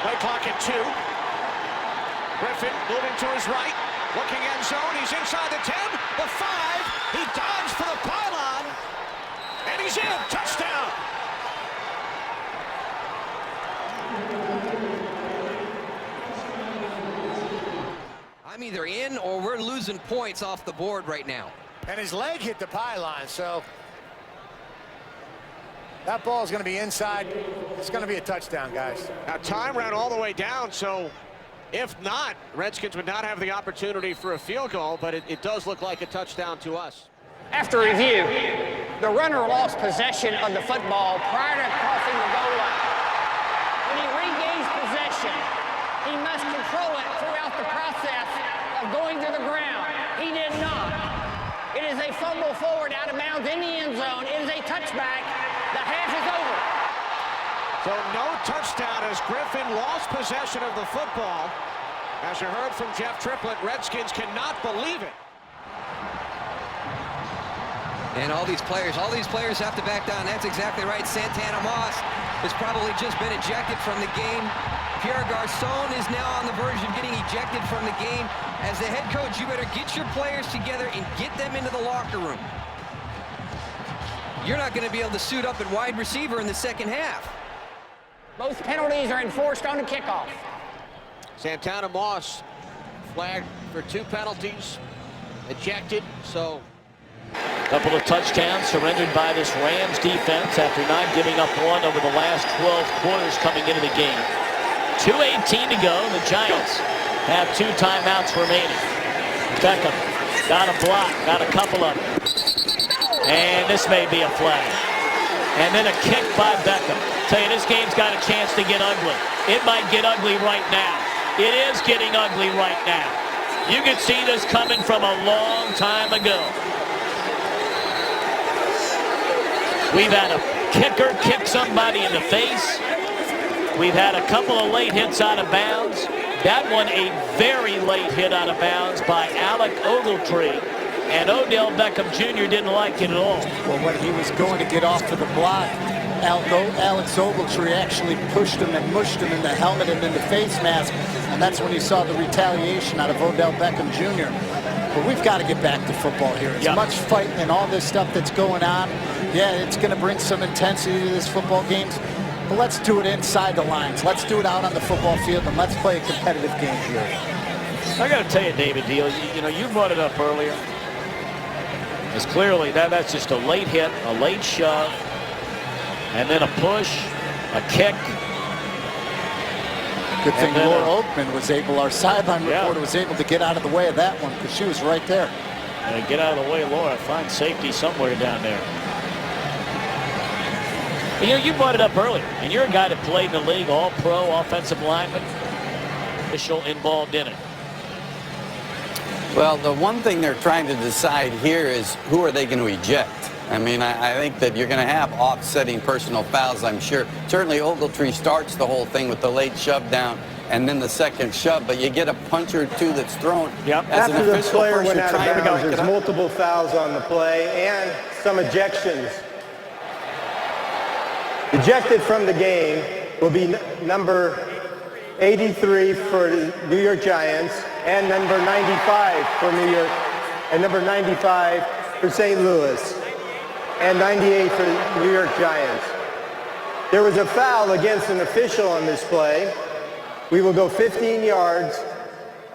Play clock at 2. Griffin moving to his right. Looking end zone. He's inside the 10. The 5. He dives for the pylon. And he's in. Touchdown. I'm either in or we're losing points off the board right now. And his leg hit the pylon, so that ball is going to be inside. It's going to be a touchdown, guys. Now time ran all the way down, so if not, Redskins would not have the opportunity for a field goal, but it does look like a touchdown to us. After review, the runner lost possession of the football prior to crossing the goal line. When he regains possession, he must control it throughout the process of going to the ground. He did not. It is a fumble forward out of bounds in the end zone. It is a touchback. The half is over. So no touchdown as Griffin lost possession of the football. As you heard from Jeff Triplett, Redskins cannot believe it. And all these players have to back down. That's exactly right. Santana Moss has probably just been ejected from the game. Pierre Garçon is now on the verge of getting ejected from the game. As the head coach, you better get your players together and get them into the locker room. You're not going to be able to suit up at wide receiver in the second half. Both penalties are enforced on the kickoff. Santana Moss flagged for 2 penalties, ejected, so. Couple of touchdowns surrendered by this Rams defense after not giving up one over the last 12 quarters coming into the game. 2:18 to go. The Giants have 2 timeouts remaining. Beckham got a block, got a couple of them. And this may be a flag. And then a kick by Beckham. Tell you, this game's got a chance to get ugly. It might get ugly right now. It is getting ugly right now. You can see this coming from a long time ago. We've had a kicker kick somebody in the face. We've had a couple of late hits out of bounds. That one a very late hit out of bounds by Alec Ogletree. And Odell Beckham Jr. didn't like it at all. Well, when he was going to get off to the block, Alex Ogletree actually pushed him and mushed him in the helmet and in the face mask. And that's when you saw the retaliation out of Odell Beckham Jr. But we've got to get back to football here. As much fighting and all this stuff that's going on, yeah, it's going to bring some intensity to this football games. But let's do it inside the lines. Let's do it out on the football field, and let's play a competitive game here. I got to tell you, David Deal, you know, you brought it up earlier. It's clearly that's just a late hit, a late shove, and then a push, a kick. Good thing Laura Oakman was able, our sideline reporter was able to get out of the way of that one because she was right there. Get out of the way, Laura. Find safety somewhere down there. You know, you brought it up earlier, and you're a guy that played in the league, all-pro, offensive lineman, official involved in it. Well, the one thing they're trying to decide here is who are they going to eject. I mean, I think that you're going to have offsetting personal fouls, I'm sure. Certainly Ogletree starts the whole thing with the late shove down and then the second shove, but you get a punch or two that's thrown. Yep. As After the player went out of bounds, there's multiple multiple fouls on the play and some ejections. Ejected from the game will be number 83 for the New York Giants and number 95 for New York, and number 95 for St. Louis, and 98 for the New York Giants. There was a foul against an official on this play. We will go 15 yards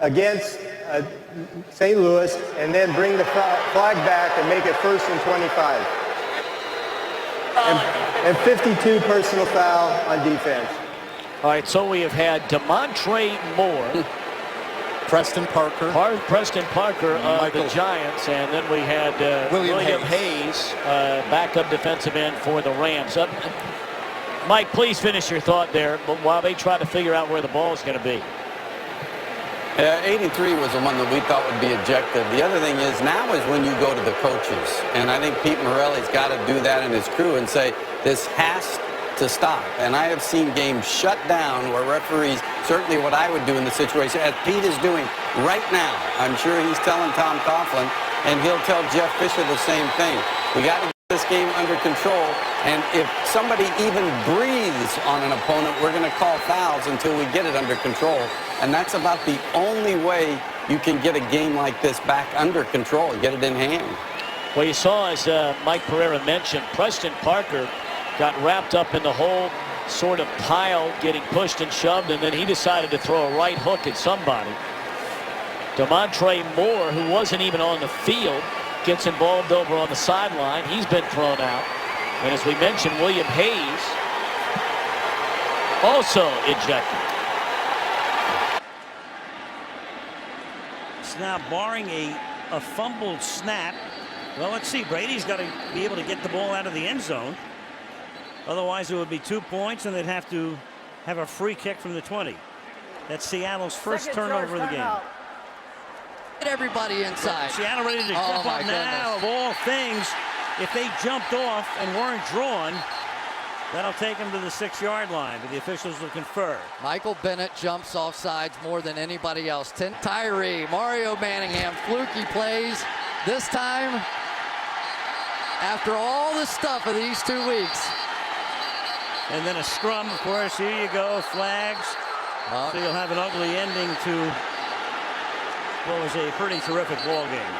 against St. Louis and then bring the flag back and make it 1st and 25. And 52 personal foul on defense. All right, so we have had DeMontre Moore, Preston Parker of the Giants, and then we had William Hayes, backup defensive end for the Rams. Mike, please finish your thought there while they try to figure out where the ball is going to be. 83 was the one that we thought would be ejected. The other thing is now is when you go to the coaches, and I think Pete Morelli's got to do that in his crew and say this has to stop. And I have seen games shut down where referees, certainly what I would do in the situation, as Pete is doing right now. I'm sure he's telling Tom Coughlin, and he'll tell Jeff Fisher the same thing. We got to get this this game under control. And if somebody even breathes on an opponent, we're going to call fouls until we get it under control. And that's about the only way you can get a game like this back under control, get it in hand. Well, you saw, as Mike Pereira mentioned, Preston Parker got wrapped up in the whole sort of pile, getting pushed and shoved, and then he decided to throw a right hook at somebody. Demontre Moore, who wasn't even on the field, gets involved over on the sideline. He's been thrown out. And as we mentioned, William Hayes also ejected. It's now barring a fumbled snap. Well, let's see. Brady's got to be able to get the ball out of the end zone. Otherwise, it would be 2 points, and they'd have to have a free kick from the 20. That's Seattle's first turnover of the game. Get everybody inside. Seattle ready to jump up now. Of all things, if they jumped off and weren't drawn, that'll take them to the 6-yard line, but the officials will confer. Michael Bennett jumps off sides more than anybody else. Tyree, Mario Manningham, fluky plays. This time, after all the stuff of these 2 weeks. And then a scrum, of course. Here you go, flags. So you'll have an ugly ending to what was a pretty terrific ball game.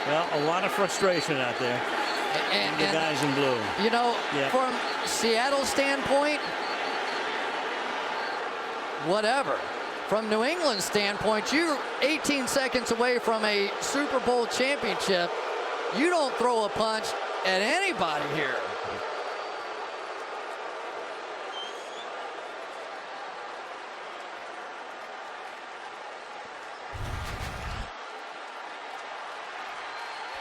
Well, a lot of frustration out there. And the guys in blue. You know, from Seattle's standpoint, whatever. From New England's standpoint, you're 18 seconds away from a Super Bowl championship. You don't throw a punch at anybody here.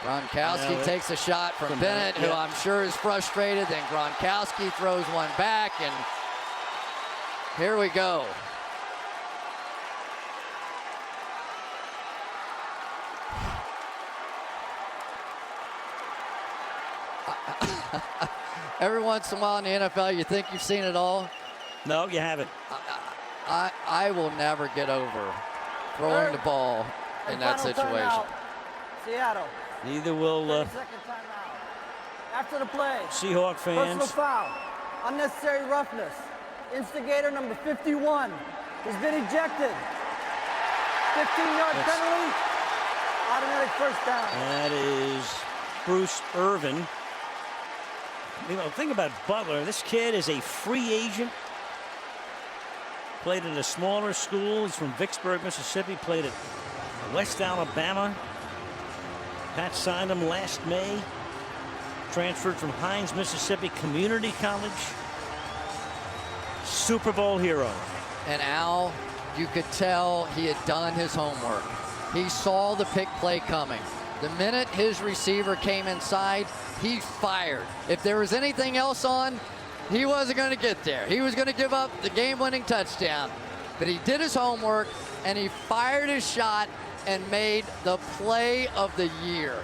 Gronkowski takes a shot from Bennett, who I'm sure is frustrated. Then Gronkowski throws one back, and here we go. Every once in a while in the NFL, you think you've seen it all. No, you haven't. I will never get over throwing the ball in that situation. Seattle. Neither will after the play. Seahawk fans. Personal foul. Unnecessary roughness. Instigator number 51 has been ejected. 15-yard penalty. Automatic first down. That is Bruce Irvin. You know, think about Butler. This kid is a free agent. Played at a smaller school. He's from Vicksburg, Mississippi. Played at West Alabama. Pat signed him last May. Transferred from Hines, Mississippi Community College. Super Bowl hero. And Al, you could tell he had done his homework. He saw the pick play coming. The minute his receiver came inside, he fired. If there was anything else on, he wasn't going to get there. He was going to give up the game-winning touchdown. But he did his homework, and he fired his shot and made the play of the year.